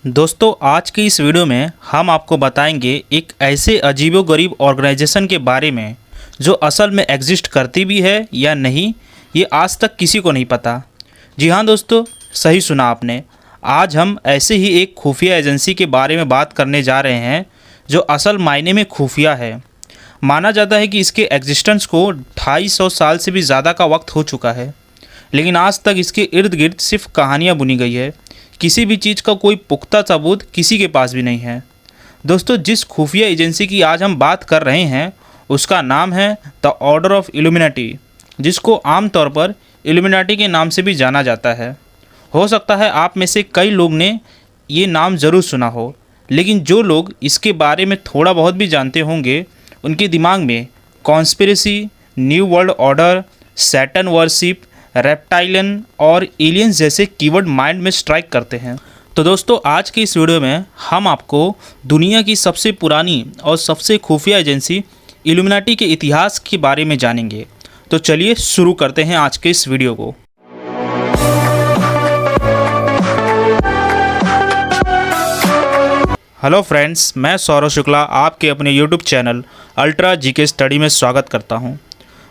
दोस्तों आज की इस वीडियो में हम आपको बताएंगे एक ऐसे अजीबोगरीब ऑर्गेनाइजेशन के बारे में जो असल में एग्जिस्ट करती भी है या नहीं, ये आज तक किसी को नहीं पता। जी हाँ दोस्तों, सही सुना आपने। आज हम ऐसे ही एक खुफिया एजेंसी के बारे में बात करने जा रहे हैं जो असल मायने में खुफिया है। माना जाता है कि इसके एग्जिस्टेंस को 250 साल से भी ज़्यादा का वक्त हो चुका है, लेकिन आज तक इसके इर्द गिर्द सिर्फ कहानियाँ बुनी गई है। किसी भी चीज़ का कोई पुख्ता सबूत किसी के पास भी नहीं है। दोस्तों, जिस खुफिया एजेंसी की आज हम बात कर रहे हैं उसका नाम है द ऑर्डर ऑफ इल्यूमिनाटी, जिसको आमतौर पर इल्यूमिनाटी के नाम से भी जाना जाता है। हो सकता है आप में से कई लोग ने ये नाम ज़रूर सुना हो, लेकिन जो लोग इसके बारे में थोड़ा बहुत भी जानते होंगे उनके दिमाग में conspiracy, new world order, Saturn worship, reptilian और एलियंस जैसे कीवर्ड माइंड में स्ट्राइक करते हैं। तो दोस्तों, आज की इस वीडियो में हम आपको दुनिया की सबसे पुरानी और सबसे खुफिया एजेंसी इल्यूमिनाटी के इतिहास के बारे में जानेंगे। तो चलिए शुरू करते हैं आज के इस वीडियो को। हेलो फ्रेंड्स, मैं सौरव शुक्ला आपके अपने YouTube channel ultra GK study में स्वागत करता हूं।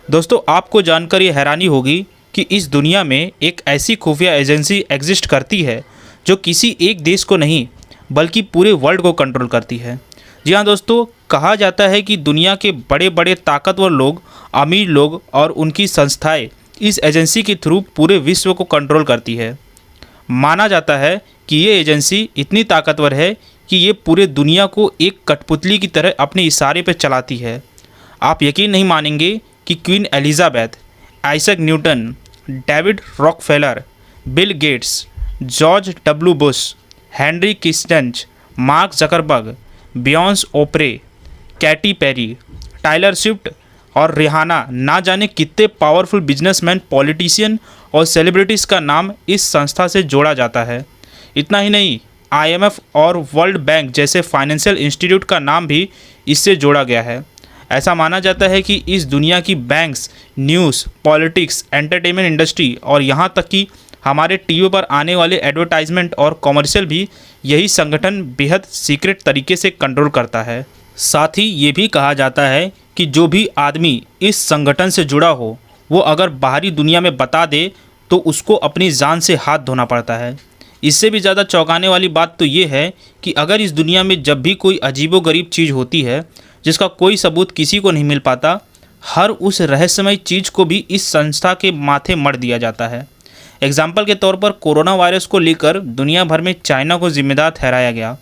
दोस्तों, आपको जानकर ये हैरानी होगी कि इस दुनिया में एक ऐसी खुफिया एजेंसी एग्जिस्ट करती है जो किसी एक देश को नहीं बल्कि पूरे वर्ल्ड को कंट्रोल करती है। जी हाँ दोस्तों, कहा जाता है कि दुनिया के बड़े बड़े ताकतवर लोग, अमीर लोग और उनकी संस्थाएं इस एजेंसी के थ्रू पूरे विश्व को कंट्रोल करती है। माना जाता है कि ये एजेंसी इतनी ताकतवर है कि ये पूरे दुनिया को एक कठपुतली की तरह अपने इशारे पर चलाती है। आप यकीन नहीं मानेंगे कि Queen Elizabeth, Isaac Newton, David Rockefeller, Bill Gates, George W Bush, Henry Kissinger, Mark Zuckerberg, Beyonce Oprah, Katy Perry, Taylor Swift और रिहाना, ना जाने कितने पावरफुल बिजनेसमैन, पॉलिटिशियन और सेलिब्रिटीज़ का नाम इस संस्था से जोड़ा जाता है। इतना ही नहीं, IMF और वर्ल्ड बैंक जैसे फाइनेंशियल इंस्टीट्यूट का नाम भी इससे जोड़ा गया है। ऐसा माना जाता है कि इस दुनिया की banks, news, politics, entertainment industry और यहाँ तक कि हमारे टीवी पर आने वाले एडवर्टाइजमेंट और कॉमर्शियल भी यही संगठन बेहद सीक्रेट तरीके से कंट्रोल करता है। साथ ही ये भी कहा जाता है कि जो भी आदमी इस संगठन से जुड़ा हो वो अगर बाहरी दुनिया में बता दे तो उसको अपनी जान से हाथ धोना पड़ता है। इससे भी ज़्यादा चौंकाने वाली बात तो ये है कि अगर इस दुनिया में जब भी कोई अजीबोगरीब चीज़ होती है जिसका कोई सबूत किसी को नहीं मिल पाता, हर उस रहस्यमय चीज़ को भी इस संस्था के माथे मढ़ दिया जाता है। एग्जाम्पल के तौर पर कोरोना वायरस को लेकर दुनिया भर में चाइना को जिम्मेदार ठहराया गया।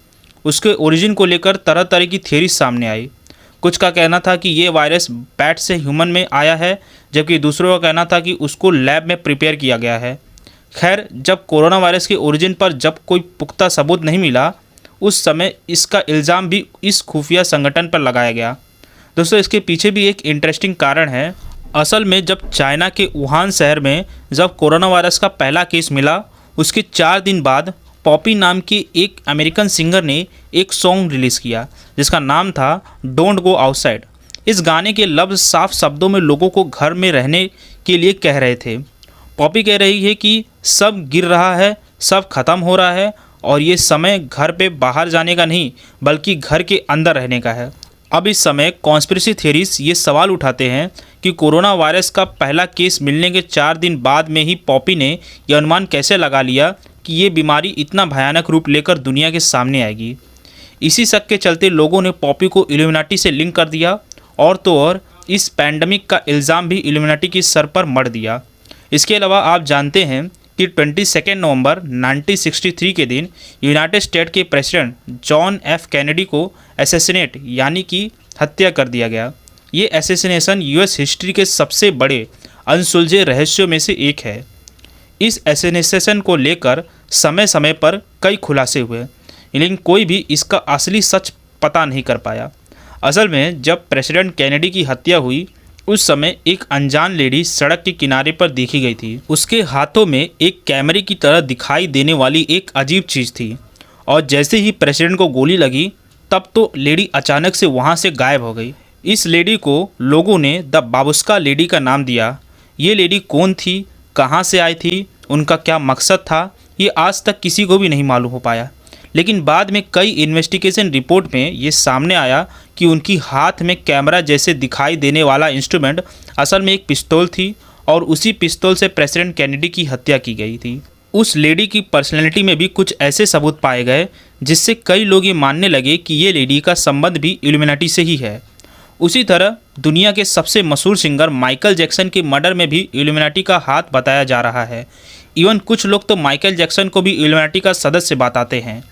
उसके ओरिजिन को लेकर तरह तरह की थ्योरी सामने आई। कुछ का कहना था कि ये वायरस बैट से ह्यूमन में आया है, जबकि दूसरों का कहना था कि उसको लैब में प्रिपेयर किया गया है। खैर, जब कोरोना वायरस के ओरिजिन पर जब कोई पुख्ता सबूत नहीं मिला, उस समय इसका इल्ज़ाम भी इस खुफिया संगठन पर लगाया गया। दोस्तों, इसके पीछे भी एक इंटरेस्टिंग कारण है। असल में जब चाइना के वुहान शहर में जब कोरोना वायरस का पहला केस मिला, उसके 4 दिन बाद पॉपी नाम के एक अमेरिकन सिंगर ने एक सॉन्ग रिलीज़ किया जिसका नाम था डोंट गो आउटसाइड। इस गाने के लफ्ज़ साफ शब्दों में लोगों को घर में रहने के लिए कह रहे थे। पॉपी कह रही है कि सब गिर रहा है, सब ख़त्म हो रहा है और ये समय घर पे बाहर जाने का नहीं बल्कि घर के अंदर रहने का है। अब इस समय कॉन्स्पिरेसी थ्योरीज ये सवाल उठाते हैं कि कोरोना वायरस का पहला केस मिलने के 4 दिन बाद में ही पॉपी ने यह अनुमान कैसे लगा लिया कि ये बीमारी इतना भयानक रूप लेकर दुनिया के सामने आएगी। इसी शक के चलते लोगों ने पॉपी को इल्यूमिनाटी से लिंक कर दिया और तो और इस पैंडमिक का इल्ज़ाम भी इल्यूमिनाटी के सर पर मढ़ दिया। इसके अलावा आप जानते हैं कि 22 नवंबर 1963 के दिन यूनाइटेड स्टेट के प्रेसिडेंट जॉन एफ कैनेडी को असैसिनेट यानी कि हत्या कर दिया गया। ये असैसिनेशन US हिस्ट्री के सबसे बड़े अनसुलझे रहस्यों में से एक है। इस असैसिनेशन को लेकर समय समय पर कई खुलासे हुए, लेकिन कोई भी इसका असली सच पता नहीं कर पाया। असल में जब प्रेसिडेंट कैनेडी की हत्या हुई उस समय एक अनजान लेडी सड़क के किनारे पर देखी गई थी। उसके हाथों में एक कैमरे की तरह दिखाई देने वाली एक अजीब चीज़ थी और जैसे ही प्रेसिडेंट को गोली लगी तब तो लेडी अचानक से वहाँ से गायब हो गई। इस लेडी को लोगों ने द बाबुस्का लेडी का नाम दिया। ये लेडी कौन थी, कहाँ से आई थी, उनका क्या मकसद था, ये आज तक किसी को भी नहीं मालूम हो पाया। लेकिन बाद में कई इन्वेस्टिगेशन रिपोर्ट में ये सामने आया कि उनकी हाथ में कैमरा जैसे दिखाई देने वाला इंस्ट्रूमेंट असल में एक पिस्तौल थी और उसी पिस्तौल से प्रेसिडेंट कैनेडी की हत्या की गई थी। उस लेडी की पर्सनैलिटी में भी कुछ ऐसे सबूत पाए गए जिससे कई लोग ये मानने लगे कि ये लेडी का संबंध भी इल्यूमिनाटी से ही है। उसी तरह दुनिया के सबसे मशहूर सिंगर माइकल जैक्सन के मर्डर में भी इल्यूमिनाटी का हाथ बताया जा रहा है। इवन कुछ लोग तो माइकल जैक्सन को भी इल्यूमिनाटी का सदस्य बताते हैं।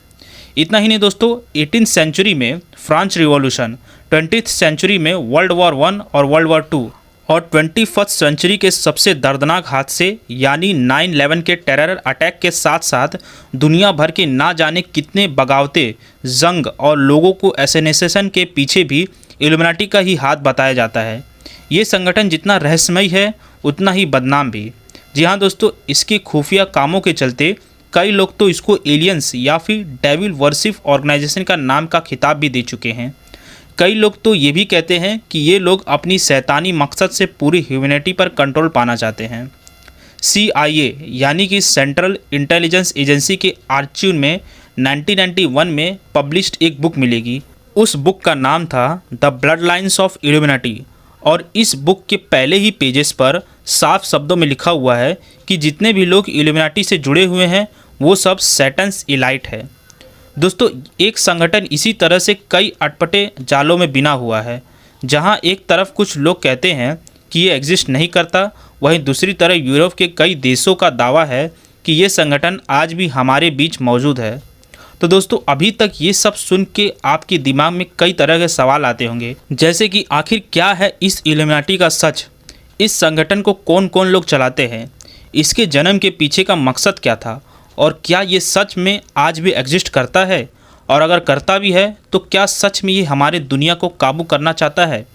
इतना ही नहीं दोस्तों, 18th सेंचुरी में फ्रांस रिवॉल्यूशन, 20th सेंचुरी में वर्ल्ड वॉर 1 और वर्ल्ड वॉर 2 और 21st सेंचुरी के सबसे दर्दनाक हादसे यानी 9/11 के टेरर अटैक के साथ साथ दुनिया भर के ना जाने कितने बगावतें, जंग और लोगों को असैसिनेशन के पीछे भी इल्यूमिनाटी का ही हाथ बताया जाता है। ये संगठन जितना रहस्यमय है उतना ही बदनाम भी। जी हाँ दोस्तों, इसके खुफिया कामों के चलते कई लोग तो इसको एलियंस या फिर डेविल वर्शिप ऑर्गेनाइजेशन का नाम का खिताब भी दे चुके हैं। कई लोग तो ये भी कहते हैं कि ये लोग अपनी शैतानी मकसद से पूरी ह्यूमैनिटी पर कंट्रोल पाना चाहते हैं। CIA यानी कि सेंट्रल इंटेलिजेंस एजेंसी के आर्चीव में 1991 में पब्लिश्ड एक बुक मिलेगी। उस बुक का नाम था the blood lines of illuminati और इस बुक के पहले ही पेजेस पर साफ शब्दों में लिखा हुआ है कि जितने भी लोग इल्यूमिनाटी से जुड़े हुए हैं वो सब सैटन्स इलाइट है। दोस्तों, एक संगठन इसी तरह से कई अटपटे जालों में बिना हुआ है। जहां एक तरफ कुछ लोग कहते हैं कि ये एग्जिस्ट नहीं करता, वहीं दूसरी तरफ यूरोप के कई देशों का दावा है कि ये संगठन आज भी हमारे बीच मौजूद है। तो दोस्तों, अभी तक ये सब सुन के आपके दिमाग में कई तरह के सवाल आते होंगे, जैसे कि आखिर क्या है इस इल्यूमिनाटी का सच, इस संगठन को कौन कौन लोग चलाते हैं, इसके जन्म के पीछे का मकसद क्या था और क्या ये सच में आज भी एग्जिस्ट करता है, और अगर करता भी है तो क्या सच में ये हमारे दुनिया को काबू करना चाहता है।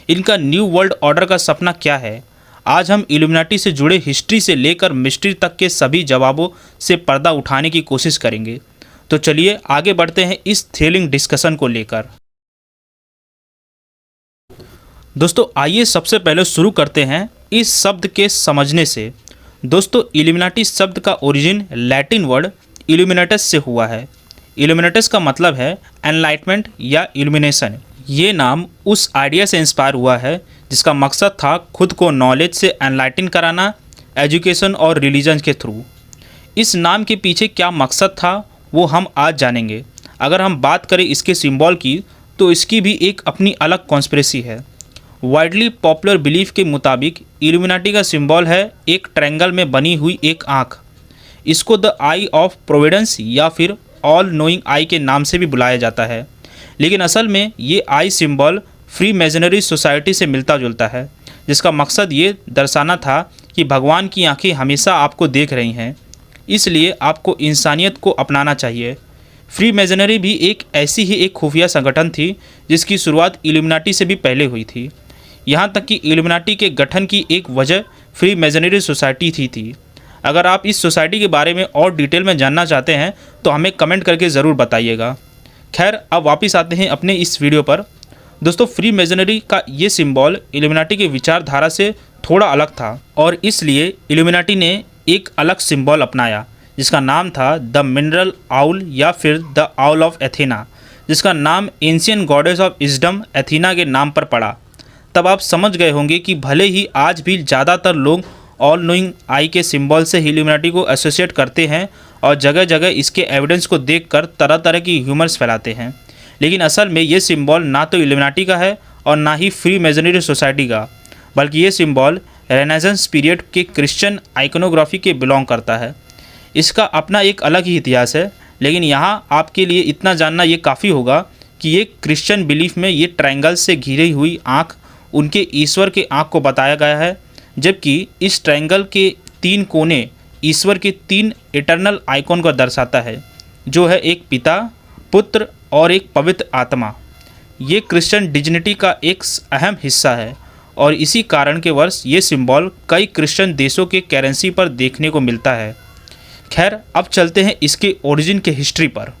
इनका न्यू वर्ल्ड ऑर्डर का सपना क्या है। आज हम इल्यूमिनाटी से जुड़े हिस्ट्री से लेकर मिस्ट्री तक के सभी जवाबों से पर्दा उठाने की कोशिश करेंगे। तो चलिए आगे बढ़ते हैं इस थ्रिलिंग डिस्कशन को लेकर। दोस्तों, आइए सबसे पहले शुरू करते हैं इस शब्द के समझने से। दोस्तों, इल्यूमिनाटी शब्द का ओरिजिन लैटिन वर्ड इल्यूमिनेटस से हुआ है। इल्यूमिनेटस का मतलब है एनलाइटमेंट या इल्यूमिनेशन। ये नाम उस आइडिया से इंस्पायर हुआ है जिसका मकसद था खुद को नॉलेज से एनलाइटन कराना, एजुकेशन और रिलीजन के थ्रू। इस नाम के पीछे क्या मकसद था वो हम आज जानेंगे। अगर हम बात करें इसके सिंबल की तो इसकी भी एक अपनी अलग कॉन्स्पिरेसी है। वाइडली पॉपुलर बिलीफ के मुताबिक इल्यूमिनाटी का सिंबल है एक ट्रायंगल में बनी हुई एक आँख। इसको द आई ऑफ प्रोविडेंस या फिर ऑल नोइंग आई के नाम से भी बुलाया जाता है, लेकिन असल में ये आई सिंबल फ्री मेजनरी सोसाइटी से मिलता जुलता है, जिसका मकसद ये दर्शाना था कि भगवान की आंखें हमेशा आपको देख रही हैं, इसलिए आपको इंसानियत को अपनाना चाहिए। फ्री मेजनरी भी एक ऐसी ही एक खुफिया संगठन थी जिसकी शुरुआत इल्यूमिनाटी से भी पहले हुई थी। यहाँ तक कि इल्यूमिनाटी के गठन की एक वजह फ्री मेजनरी सोसाइटी थी। अगर आप इस सोसाइटी के बारे में और डिटेल में जानना चाहते हैं तो हमें कमेंट करके ज़रूर बताइएगा। खैर, अब वापस आते हैं अपने इस वीडियो पर। दोस्तों, फ्री मेजनरी का ये सिंबल इल्यूमिनाटी की विचारधारा से थोड़ा अलग था और इसलिए इल्यूमिनाटी ने एक अलग सिंबल अपनाया जिसका नाम था द मिनरल आउल या फिर द आउल ऑफ एथेना, जिसका नाम ancient goddess of wisdom Athena के नाम पर पड़ा। तब आप समझ गए होंगे कि भले ही आज भी ज़्यादातर लोग ऑल नोइंग आई के सिंबल से इल्यूमिनाटी को एसोसिएट करते हैं और जगह जगह इसके एविडेंस को देखकर तरह तरह की ह्यूमर्स फैलाते हैं, लेकिन असल में ये सिंबल ना तो इल्यूमिनाटी का है और ना ही फ्री मेजनरी सोसाइटी का, बल्कि ये सिंबल रेनेसांस पीरियड के क्रिश्चियन आइकोनोग्राफी के बिलोंग करता है। इसका अपना एक अलग ही इतिहास है, लेकिन यहाँ आपके लिए इतना जानना ये काफ़ी होगा कि ये क्रिश्चियन बिलीफ में ये ट्रायंगल से घिरी हुई आँख उनके ईश्वर के आँख को बताया गया है, जबकि इस ट्रायंगल के 3 कोने ईश्वर के 3 इटर्नल आइकॉन को दर्शाता है, जो है एक पिता, पुत्र और एक पवित्र आत्मा। ये क्रिश्चियन डिजिनिटी का एक अहम हिस्सा है और इसी कारण के वर्ष ये सिंबल कई क्रिश्चियन देशों के करेंसी पर देखने को मिलता है। खैर, अब चलते हैं इसके ओरिजिन के हिस्ट्री पर।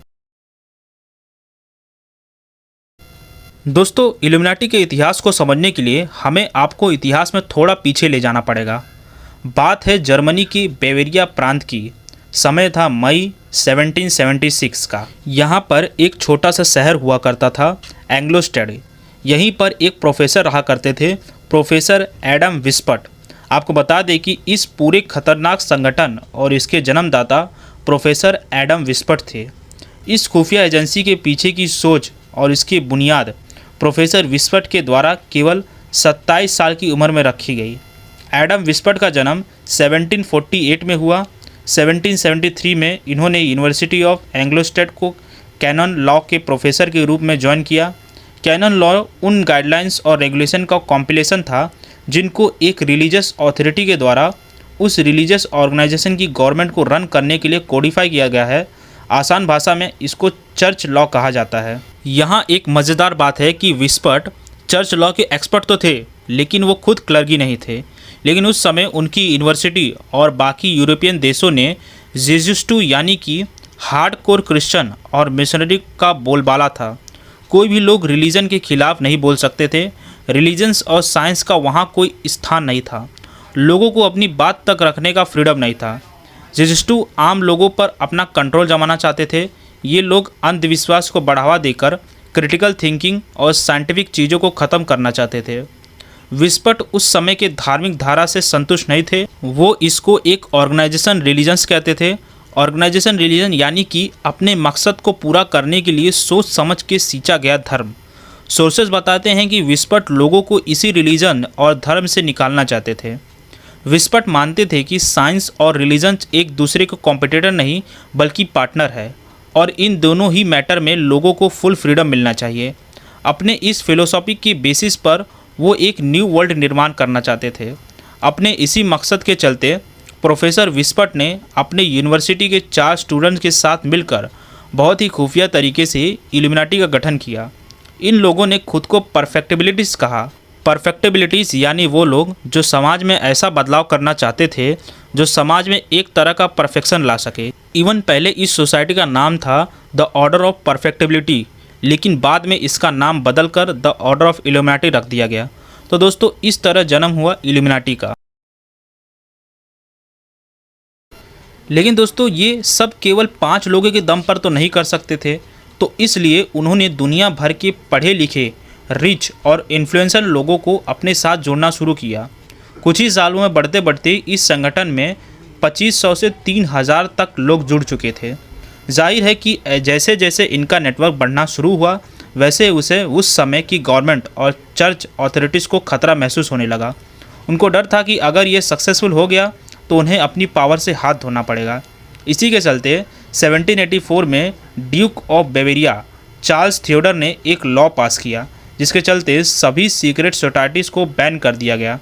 दोस्तों, इल्यूमिनाटी के इतिहास को समझने के लिए हमें आपको इतिहास में थोड़ा पीछे ले जाना पड़ेगा। बात है जर्मनी की बेवेरिया प्रांत की। समय था मई 1776 का। यहाँ पर एक छोटा सा शहर हुआ करता था एंग्लोस्टेड। यहीं पर एक प्रोफेसर रहा करते थे, प्रोफेसर एडम विस्पट। आपको बता दें कि इस पूरे खतरनाक संगठन और इसके जन्मदाता प्रोफेसर एडम विस्पट थे। इस खुफिया एजेंसी के पीछे की सोच और इसकी बुनियाद प्रोफेसर विस्पट के द्वारा केवल 27 साल की उम्र में रखी गई। एडम विस्पट का जन्म 1748 में हुआ। 1773 में इन्होंने यूनिवर्सिटी ऑफ एंग्लोस्टेड को कैनन लॉ के प्रोफेसर के रूप में ज्वाइन किया। कैनन लॉ उन गाइडलाइंस और रेगुलेशन का कॉम्पिलेशन था जिनको एक रिलीजियस अथॉरिटी के द्वारा उस रिलीजियस ऑर्गेनाइजेशन की गवर्नमेंट को रन करने के लिए कोडिफाई किया गया है। आसान भाषा में इसको चर्च लॉ कहा जाता है। यहाँ एक मज़ेदार बात है कि विस्पट चर्च लॉ के एक्सपर्ट तो थे, लेकिन वो खुद क्लर्गी नहीं थे। लेकिन उस समय उनकी यूनिवर्सिटी और बाकी यूरोपियन देशों ने जेजुस्टू यानी कि हार्डकोर क्रिश्चियन और मिशनरी का बोलबाला था। कोई भी लोग रिलीजन के खिलाफ नहीं बोल सकते थे। रिलीजन्स और साइंस का वहाँ कोई स्थान नहीं था। लोगों को अपनी बात तक रखने का फ्रीडम नहीं था। जेजुस्टू आम लोगों पर अपना कंट्रोल जमाना चाहते थे। ये लोग अंधविश्वास को बढ़ावा देकर क्रिटिकल थिंकिंग और साइंटिफिक चीज़ों को ख़त्म करना चाहते थे। विस्पट उस समय के धार्मिक धारा से संतुष्ट नहीं थे। वो इसको एक ऑर्गेनाइजेशन रिलीजन्स कहते थे। ऑर्गेनाइजेशन रिलीजन यानी कि अपने मकसद को पूरा करने के लिए सोच समझ के सींचा गया धर्म। सोर्सेज बताते हैं कि विस्पट लोगों को इसी रिलीजन और धर्म से निकालना चाहते थे। विस्पट मानते थे कि साइंस और रिलीजन एक दूसरे को कॉम्पिटिटर नहीं बल्कि पार्टनर है और इन दोनों ही मैटर में लोगों को फुल फ्रीडम मिलना चाहिए। अपने इस फिलोसॉफी की बेसिस पर वो एक न्यू वर्ल्ड निर्माण करना चाहते थे। अपने इसी मकसद के चलते प्रोफेसर विस्पट ने अपने यूनिवर्सिटी के 4 स्टूडेंट्स के साथ मिलकर बहुत ही खुफिया तरीके से इल्यूमिनाटी का गठन किया। इन लोगों ने खुद को परफेक्टिबिलिटीज़ कहा। परफेक्टिबिलिटीज़ यानी वो लोग जो समाज में ऐसा बदलाव करना चाहते थे जो समाज में एक तरह का परफेक्शन ला सके। इवन पहले इस सोसाइटी का नाम था द ऑर्डर ऑफ परफेक्टिबिलिटी, लेकिन बाद में इसका नाम बदलकर द ऑर्डर ऑफ इल्यूमिनाटी रख दिया गया। तो दोस्तों इस तरह जन्म हुआ इल्यूमिनाटी का। लेकिन दोस्तों ये सब केवल 5 लोगों के दम पर तो नहीं कर सकते थे, तो इसलिए उन्होंने दुनिया भर के पढ़े लिखे, रिच और इन्फ्लुएंसर लोगों को अपने साथ जोड़ना शुरू किया। कुछ ही सालों में बढ़ते बढ़ते इस संगठन में 2500 से 3000 तक लोग जुड़ चुके थे। जाहिर है कि जैसे जैसे इनका नेटवर्क बढ़ना शुरू हुआ वैसे उसे उस समय की गवर्नमेंट और चर्च अथॉरिटीज़ को खतरा महसूस होने लगा। उनको डर था कि अगर ये सक्सेसफुल हो गया तो उन्हें अपनी पावर से हाथ धोना पड़ेगा। इसी के चलते 1784 में ड्यूक ऑफ बेवेरिया चार्ल्स थियोडर ने एक लॉ पास किया जिसके चलते सभी सीक्रेट सोसाइटीज़ को बैन कर दिया गया।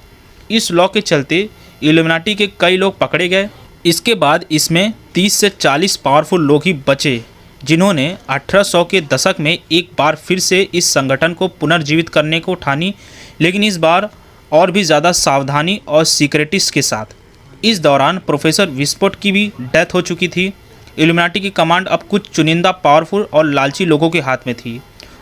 इस लॉ के चलते इल्यूमिनाटी के कई लोग पकड़े गए। इसके बाद इसमें 30 से 40 पावरफुल लोग ही बचे जिन्होंने 1800 के दशक में एक बार फिर से इस संगठन को पुनर्जीवित करने को ठानी, लेकिन इस बार और भी ज़्यादा सावधानी और सीक्रेटिस के साथ। इस दौरान प्रोफेसर विस्पट की भी डेथ हो चुकी थी। इल्यूमिनाटी की कमांड अब कुछ चुनिंदा पावरफुल और लालची लोगों के हाथ में थी।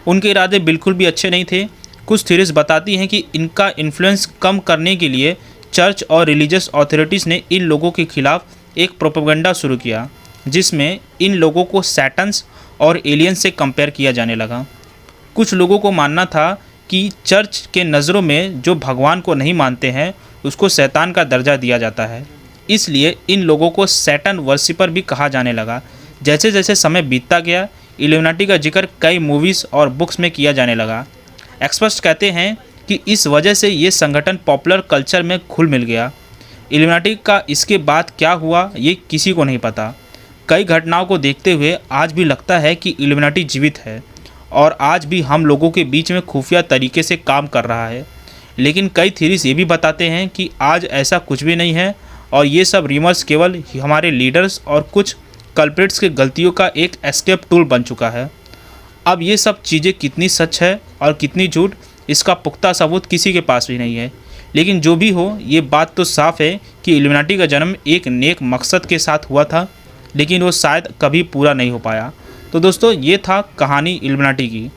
उनके इरादे बिल्कुल भी अच्छे नहीं थे। कुछ थ्योरीज बताती हैं कि इनका इन्फ्लुएंस कम करने के लिए चर्च और रिलीजियस अथॉरिटीज़ ने इन लोगों के खिलाफ एक प्रोपेगेंडा शुरू किया जिसमें इन लोगों को सैटन्स और एलियंस से कंपेयर किया जाने लगा। कुछ लोगों को मानना था कि चर्च के नज़रों में जो भगवान को नहीं मानते हैं उसको शैतान का दर्जा दिया जाता है, इसलिए इन लोगों को सैटन वर्शिपर भी कहा जाने लगा। जैसे जैसे समय बीतता गया इल्यूमिनाटी का जिक्र कई मूवीज़ और बुक्स में किया जाने लगा। एक्सपर्ट्स कहते हैं कि इस वजह से ये संगठन पॉपुलर कल्चर में घुल मिल गया। इल्यूमिनाटी का इसके बाद क्या हुआ ये किसी को नहीं पता। कई घटनाओं को देखते हुए आज भी लगता है कि इल्यूमिनाटी जीवित है और आज भी हम लोगों के बीच में खुफिया तरीके से काम कर रहा है। लेकिन कई थ्योरीज ये भी बताते हैं कि आज ऐसा कुछ भी नहीं है और ये सब रीमर्स केवल हमारे लीडर्स और कुछ कल्प्रिट्स के गलतियों का एक एस्केप टूल बन चुका है। अब ये सब चीज़ें कितनी सच है और कितनी झूठ इसका पुख्ता सबूत किसी के पास भी नहीं है। लेकिन जो भी हो ये बात तो साफ़ है कि इल्यूमिनाटी का जन्म एक नेक मकसद के साथ हुआ था, लेकिन वो शायद कभी पूरा नहीं हो पाया। तो दोस्तों ये था कहानी इल्यूमिनाटी की।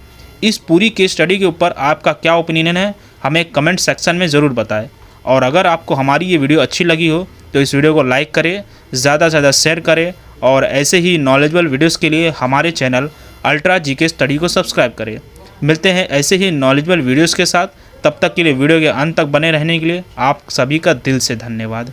इस पूरी केस स्टडी के ऊपर आपका क्या ओपिनियन है हमें कमेंट सेक्शन में ज़रूर बताएं। और अगर आपको हमारी ये वीडियो अच्छी लगी हो तो इस वीडियो को लाइक करें, ज़्यादा से ज़्यादा शेयर करें और ऐसे ही नॉलेजेबल वीडियोस के लिए हमारे चैनल अल्ट्रा जीके स्टडी को सब्सक्राइब करें। मिलते हैं ऐसे ही नॉलेजेबल वीडियोस के साथ। तब तक के लिए वीडियो के अंत तक बने रहने के लिए आप सभी का दिल से धन्यवाद।